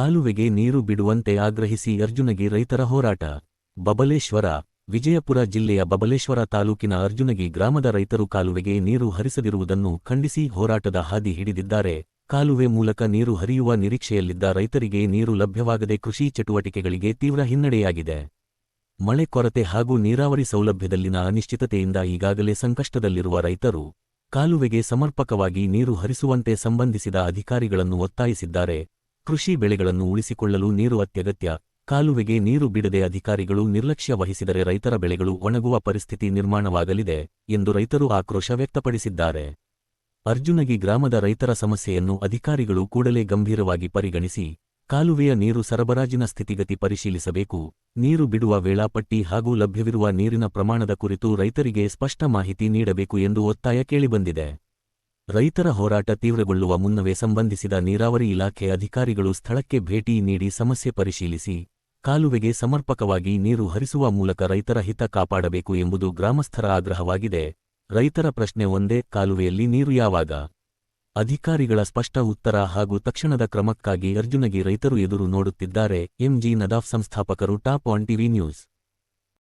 ಕಾಲುವೆಗೆ ನೀರು ಬಿಡುವಂತೆ ಆಗ್ರಹಿಸಿ ಅರ್ಜುನಗಿ ರೈತರ ಹೋರಾಟ. ಬಬಲೇಶ್ವರ. ವಿಜಯಪುರ ಜಿಲ್ಲೆಯ ಬಬಲೇಶ್ವರ ತಾಲೂಕಿನ ಅರ್ಜುನಗಿ ಗ್ರಾಮದ ರೈತರು ಕಾಲುವೆಗೆ ನೀರು ಹರಿಸದಿರುವುದನ್ನು ಖಂಡಿಸಿ ಹೋರಾಟದ ಹಾದಿ ಹಿಡಿದಿದ್ದಾರೆ. ಕಾಲುವೆ ಮೂಲಕ ನೀರು ಹರಿಯುವ ನಿರೀಕ್ಷೆಯಲ್ಲಿದ್ದ ರೈತರಿಗೆ ನೀರು ಲಭ್ಯವಾಗದೆ ಕೃಷಿ ಚಟುವಟಿಕೆಗಳಿಗೆ ತೀವ್ರ ಹಿನ್ನಡೆಯಾಗಿದೆ. ಮಳೆ ಕೊರತೆ ಹಾಗೂ ನೀರಾವರಿ ಸೌಲಭ್ಯದಲ್ಲಿನ ಅನಿಶ್ಚಿತತೆಯಿಂದ ಈಗಾಗಲೇ ಸಂಕಷ್ಟದಲ್ಲಿರುವ ರೈತರು ಕಾಲುವೆಗೆ ಸಮರ್ಪಕವಾಗಿ ನೀರು ಹರಿಸುವಂತೆ ಸಂಬಂಧಿಸಿದ ಅಧಿಕಾರಿಗಳನ್ನು ಒತ್ತಾಯಿಸಿದ್ದಾರೆ. ಕೃಷಿ ಬೆಳೆಗಳನ್ನು ಉಳಿಸಿಕೊಳ್ಳಲು ನೀರು ಅತ್ಯಗತ್ಯ. ಕಾಲುವೆಗೆ ನೀರು ಬಿಡದೆ ಅಧಿಕಾರಿಗಳು ನಿರ್ಲಕ್ಷ್ಯ ವಹಿಸಿದರೆ ರೈತರ ಬೆಳೆಗಳು ಒಣಗುವ ಪರಿಸ್ಥಿತಿ ನಿರ್ಮಾಣವಾಗಲಿದೆ ಎಂದು ರೈತರು ಆಕ್ರೋಶ ವ್ಯಕ್ತಪಡಿಸಿದ್ದಾರೆ. ಅರ್ಜುನಗಿ ಗ್ರಾಮದ ರೈತರ ಸಮಸ್ಯೆಯನ್ನು ಅಧಿಕಾರಿಗಳು ಕೂಡಲೇ ಗಂಭೀರವಾಗಿ ಪರಿಗಣಿಸಿ ಕಾಲುವೆಯ ನೀರು ಸರಬರಾಜಿನ ಸ್ಥಿತಿಗತಿ ಪರಿಶೀಲಿಸಬೇಕು. ನೀರು ಬಿಡುವ ವೇಳಾಪಟ್ಟಿ ಹಾಗೂ ಲಭ್ಯವಿರುವ ನೀರಿನ ಪ್ರಮಾಣದ ಕುರಿತು ರೈತರಿಗೆ ಸ್ಪಷ್ಟ ಮಾಹಿತಿ ನೀಡಬೇಕು ಎಂದು ಒತ್ತಾಯ ಕೇಳಿಬಂದಿದೆ. ರೈತರ ಹೋರಾಟ ತೀವ್ರಗೊಳ್ಳುವ ಮುನ್ನವೇ ಸಂಬಂಧಿಸಿದ ನೀರಾವರಿ ಇಲಾಖೆ ಅಧಿಕಾರಿಗಳು ಸ್ಥಳಕ್ಕೆ ಭೇಟಿ ನೀಡಿ ಸಮಸ್ಯೆ ಪರಿಶೀಲಿಸಿ ಕಾಲುವೆಗೆ ಸಮರ್ಪಕವಾಗಿ ನೀರು ಹರಿಸುವ ಮೂಲಕ ರೈತರ ಹಿತ ಕಾಪಾಡಬೇಕು ಎಂಬುದು ಗ್ರಾಮಸ್ಥರ ಆಗ್ರಹವಾಗಿದೆ. ರೈತರ ಪ್ರಶ್ನೆ ಒಂದೇ, ಕಾಲುವೆಯಲ್ಲಿ ನೀರು ಯಾವಾಗ? ಅಧಿಕಾರಿಗಳ ಸ್ಪಷ್ಟ ಉತ್ತರ ಹಾಗೂ ತಕ್ಷಣದ ಕ್ರಮಕ್ಕಾಗಿ ಅರ್ಜುನಗಿ ರೈತರು ಎದುರು ನೋಡುತ್ತಿದ್ದಾರೆ. ಎಂಜಿ ನದಾಫ್, ಸಂಸ್ಥಾಪಕರು, ಟಾಪ್ ಒನ್ ಟಿವಿ ನ್ಯೂಸ್.